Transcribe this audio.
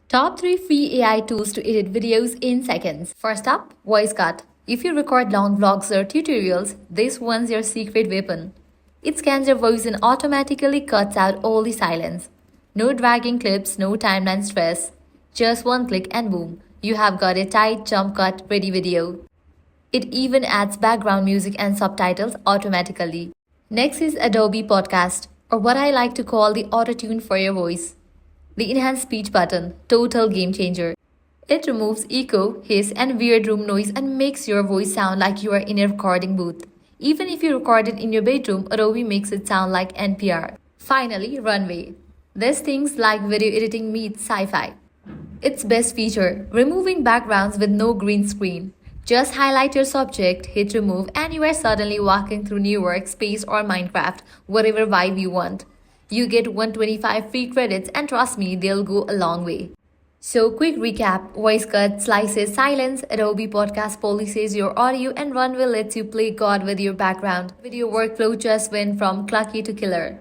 Top 3 free AI tools to edit videos in seconds. First up, voice cut. If you record long vlogs or tutorials, this one's your secret weapon. It scans your voice and automatically cuts out all the silence. No dragging clips, no timeline stress. Just one click and boom, you have got a tight jump cut ready video. It even adds background music and subtitles automatically. Next is Adobe Podcast, or what I like to call the auto-tune for your voice. The enhanced speech button, total game changer. It removes echo, hiss, and weird room noise and makes your voice sound like you are in a recording booth. Even if you record it in your bedroom, Adobe makes it sound like NPR. Finally, Runway. This thing's like video editing meets sci-fi. Its best feature, removing backgrounds with no green screen. Just highlight your subject, hit remove, and you are suddenly walking through New York, space, or Minecraft, whatever vibe you want. You get 125 free credits, and trust me, they'll go a long way. So, quick recap: voice cut, slices, silence, Adobe Podcast policies your audio, and Runway lets you play God with your background. Video workflow just went from clunky to killer.